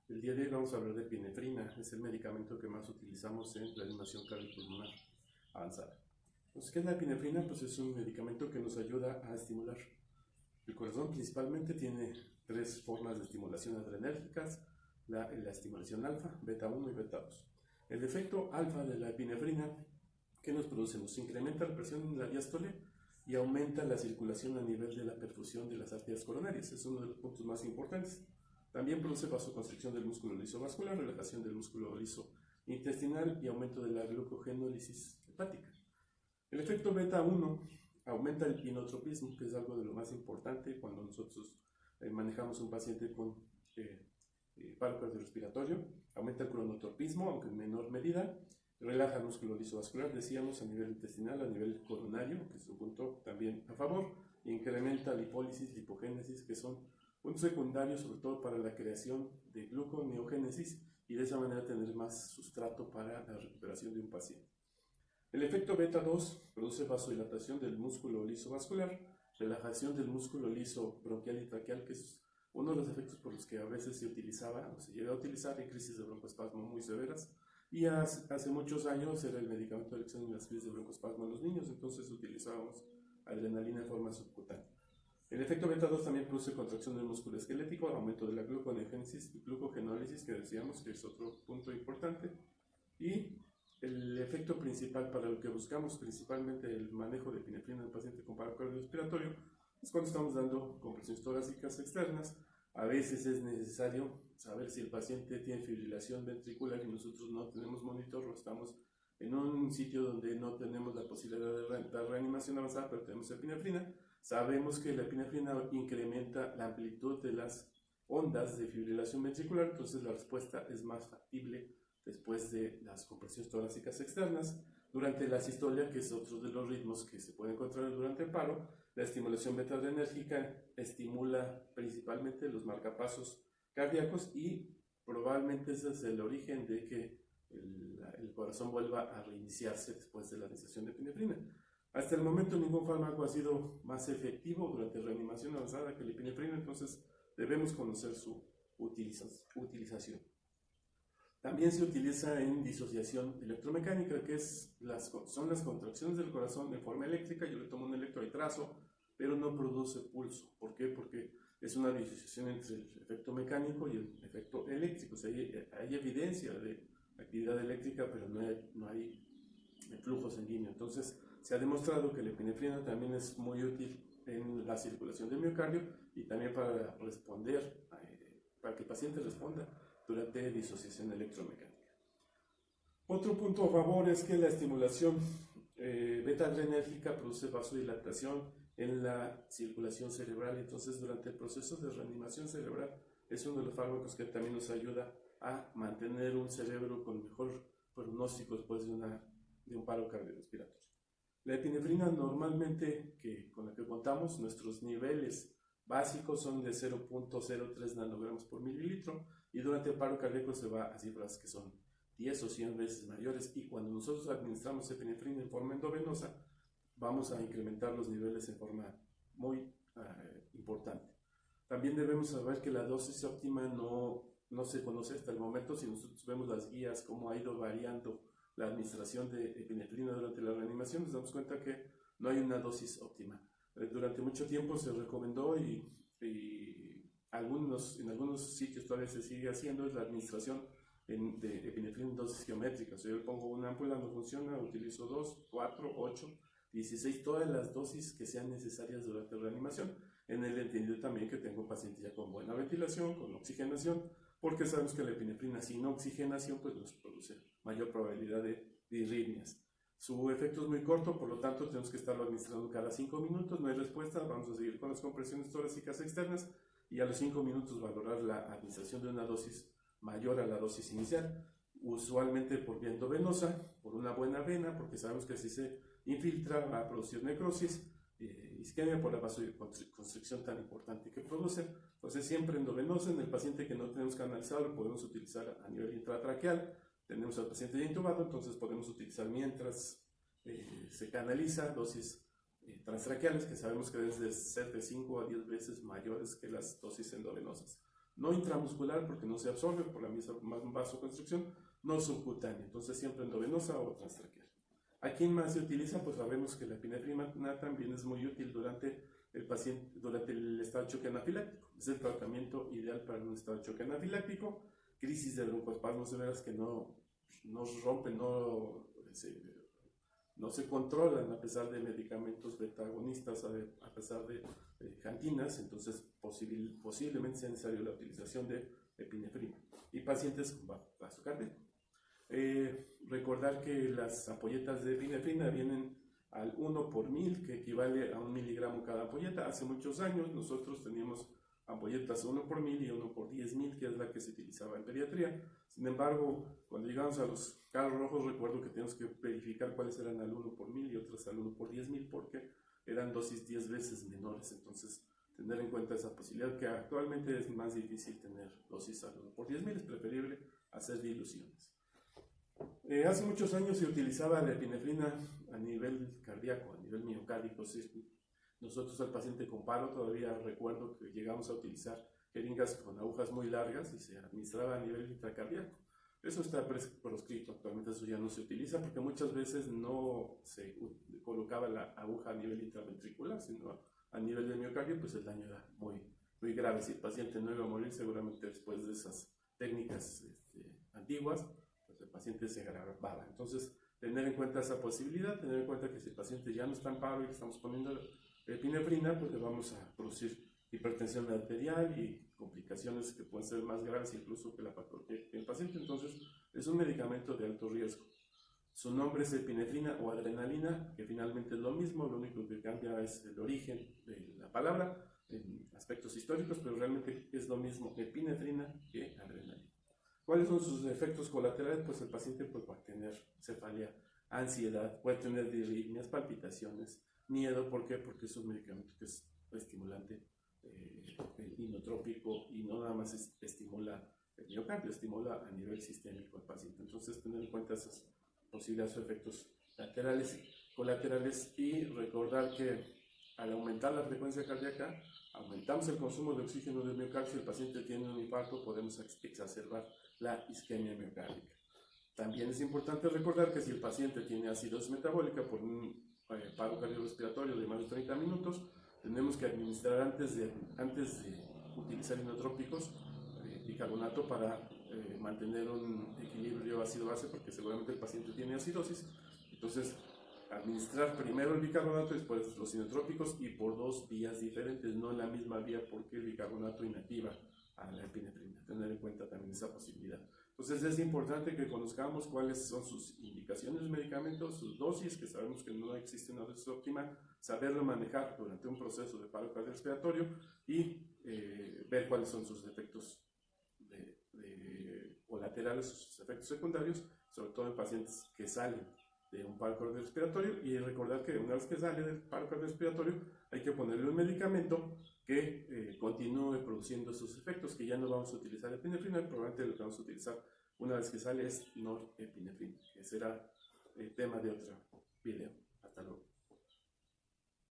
El día de hoy vamos a hablar de epinefrina, es el medicamento que más utilizamos en reanimación cardiopulmonar avanzada. Entonces, ¿qué es la epinefrina? Pues es un medicamento que nos ayuda a estimular el corazón. Principalmente tiene tres formas de estimulación adrenérgicas: la estimulación alfa, beta 1 y beta 2. El efecto alfa de la epinefrina, ¿qué nos produce? Nos incrementa la presión en la diástole y aumenta la circulación a nivel de la perfusión de las arterias coronarias. Es uno de los puntos más importantes. También produce vasoconstricción del músculo liso vascular, relajación del músculo liso intestinal y aumento de la glucogenólisis hepática. El efecto beta 1 aumenta el inotropismo, que es algo de lo más importante cuando nosotros manejamos un paciente con paro cardiorrespiratorio. Aumenta el cronotropismo, aunque en menor medida. Relaja el músculo liso vascular, decíamos, a nivel intestinal, a nivel coronario, que es un punto también a favor. Incrementa lipólisis, lipogénesis, que son puntos secundarios, sobre todo para la creación de gluconeogénesis, y de esa manera tener más sustrato para la recuperación de un paciente. El efecto beta 2 produce vasodilatación del músculo liso vascular, relajación del músculo liso bronquial y traqueal, que es uno de los efectos por los que a veces se utilizaba o se llega a utilizar en crisis de broncoespasmo muy severas, y hace muchos años era el medicamento de elección en las crisis de broncoespasmo en los niños, entonces utilizábamos adrenalina en forma subcutánea. El efecto beta 2 también produce contracción del músculo esquelético, aumento de la glucogenólisis, que decíamos que es otro punto importante, y el efecto principal para lo que buscamos, principalmente el manejo de epinefrina en el paciente con paro cardiorrespiratorio, es cuando estamos dando compresiones torácicas externas. A veces es necesario saber si el paciente tiene fibrilación ventricular y nosotros no tenemos monitor o estamos en un sitio donde no tenemos la posibilidad de reanimación avanzada, pero tenemos epinefrina. Sabemos que la epinefrina incrementa la amplitud de las ondas de fibrilación ventricular, entonces la respuesta es más factible después de las compresiones torácicas externas. Durante la sistolia, que es otro de los ritmos que se puede encontrar durante el paro, la estimulación beta-adrenérgica estimula principalmente los marcapasos cardíacos y probablemente ese es el origen de que el corazón vuelva a reiniciarse después de la administración de epinefrina. Hasta el momento ningún fármaco ha sido más efectivo durante reanimación avanzada que la epinefrina, entonces debemos conocer su utilización. También se utiliza en disociación electromecánica, que son las contracciones del corazón de forma eléctrica. Yo le tomo un electroitrazo, pero no produce pulso. ¿Por qué? Porque es una disociación entre el efecto mecánico y el efecto eléctrico. O sea, hay evidencia de actividad eléctrica, pero no hay flujo sanguíneo. Entonces, se ha demostrado que la epinefrina también es muy útil en la circulación del miocardio y también para responder, para que el paciente responda durante disociación electromecánica. Otro punto a favor es que la estimulación beta-adrenérgica produce vasodilatación en la circulación cerebral. Entonces, durante el proceso de reanimación cerebral es uno de los fármacos que también nos ayuda a mantener un cerebro con mejor pronóstico después de un paro cardiorrespiratorio. La epinefrina normalmente con la que contamos, nuestros niveles básicos son de 0.03 nanogramos por mililitro, y durante el paro cardíaco se va a cifras que son 10 o 100 veces mayores, y cuando nosotros administramos epinefrina en forma endovenosa vamos a incrementar los niveles en forma muy importante. También debemos saber que la dosis óptima no se conoce hasta el momento. Si nosotros vemos las guías, cómo ha ido variando la administración de epinefrina durante la reanimación, nos damos cuenta que no hay una dosis óptima. Durante mucho tiempo se recomendó y en algunos sitios todavía se sigue haciendo, es la administración de epinefrina en dosis geométricas. Yo le pongo una ámpula, no funciona, utilizo 2, 4, 8, 16, todas las dosis que sean necesarias durante la reanimación, en el entendido también que tengo pacientes ya con buena ventilación, con oxigenación, porque sabemos que la epinefrina sin oxigenación pues nos produce mayor probabilidad de arritmias. Su efecto es muy corto, por lo tanto tenemos que estarlo administrando cada 5 minutos, no hay respuesta, vamos a seguir con las compresiones torácicas externas y a los 5 minutos valorar la administración de una dosis mayor a la dosis inicial, usualmente por vía endovenosa, por una buena vena, porque sabemos que si se infiltra va a producir necrosis, isquemia por la vasoconstricción tan importante que produce. Entonces siempre endovenosa. En el paciente que no tenemos canalizado lo podemos utilizar a nivel intratraqueal. Tenemos al paciente ya intubado, entonces podemos utilizar mientras se canaliza dosis transtraqueales, que sabemos que deben ser de 5 a 10 veces mayores que las dosis endovenosas. no intramuscular porque no se absorbe por la misma vasoconstricción, no subcutánea, entonces siempre endovenosa o transtraqueal. ¿A quién más se utiliza? Pues sabemos que la epinefrina también es muy útil durante el estado de choque anafiláctico. Es el tratamiento ideal para un estado de choque anafiláctico, crisis de broncoespasmos severas que no rompen, no se controlan a pesar de medicamentos beta agonistas, a pesar de cantinas, entonces posiblemente sea necesaria la utilización de epinefrina. Y pacientes con vaso cardíaco. Recordar que las ampolletas de epinefrina vienen al 1 por 1000, que equivale a 1 miligramo cada ampolleta. Hace muchos años nosotros teníamos ampolletas 1 por 1000 y 1 por 10.000, que es la que se utilizaba en pediatría. Sin embargo, cuando llegamos a los carros rojos, recuerdo que tenemos que verificar cuáles eran al 1 por 1000 y otras al 1 por 10.000, porque eran dosis 10 veces menores. Entonces, tener en cuenta esa posibilidad, que actualmente es más difícil tener dosis al 1 por 10.000, es preferible hacer diluciones. Hace muchos años se utilizaba la epinefrina a nivel cardíaco, a nivel miocárdico. ¿Sí? Nosotros al paciente con paro todavía recuerdo que llegamos a utilizar jeringas con agujas muy largas y se administraba a nivel intracardíaco. Eso está proscrito, actualmente eso ya no se utiliza porque muchas veces no se colocaba la aguja a nivel intraventricular, sino a nivel de miocardio, pues el daño era muy grave. Si el paciente no iba a morir, seguramente después de esas técnicas antiguas, pues el paciente se agravaba. Entonces, tener en cuenta esa posibilidad, tener en cuenta que si el paciente ya no está en paro y le estamos poniendo epinefrina, pues le vamos a producir hipertensión arterial y complicaciones que pueden ser más graves incluso que la patología del paciente. Entonces, es un medicamento de alto riesgo. Su nombre es epinefrina o adrenalina, que finalmente es lo mismo, lo único que cambia es el origen de la palabra en aspectos históricos, pero realmente es lo mismo epinefrina que adrenalina. ¿Cuáles son sus efectos colaterales? Pues el paciente va a tener cefalea, ansiedad, puede tener disritmias, palpitaciones, miedo. ¿Por qué? Porque es un medicamento que es estimulante, inotrópico, y no nada más estimula el miocardio, estimula a nivel sistémico al paciente. Entonces, tener en cuenta esas posibilidades o efectos colaterales, y recordar que al aumentar la frecuencia cardíaca, aumentamos el consumo de oxígeno del miocardio. Si el paciente tiene un infarto, podemos exacerbar la isquemia miocárdica. También es importante recordar que si el paciente tiene acidosis metabólica por un paro cardiorrespiratorio de más de 30 minutos, tenemos que administrar antes de utilizar inotrópicos bicarbonato para mantener un equilibrio ácido-base, porque seguramente el paciente tiene acidosis. Entonces, administrar primero el bicarbonato, después los inotrópicos, y por 2 vías diferentes, no en la misma vía, porque el bicarbonato inactiva a la epinefrina. Tener en cuenta también esa posibilidad. Entonces es importante que conozcamos cuáles son sus indicaciones de medicamentos, sus dosis, que sabemos que no existe una dosis óptima, saberlo manejar durante un proceso de paro cardiorrespiratorio y ver cuáles son sus efectos colaterales, sus efectos secundarios, sobre todo en pacientes que salen de un paro cardiorrespiratorio, y recordar que una vez que sale del paro cardiorrespiratorio hay que ponerle un medicamento que continúe produciendo sus efectos, que ya no vamos a utilizar epinefrina. Probablemente lo que vamos a utilizar una vez que sale es norepinefrina, que será tema de otro video. Hasta luego.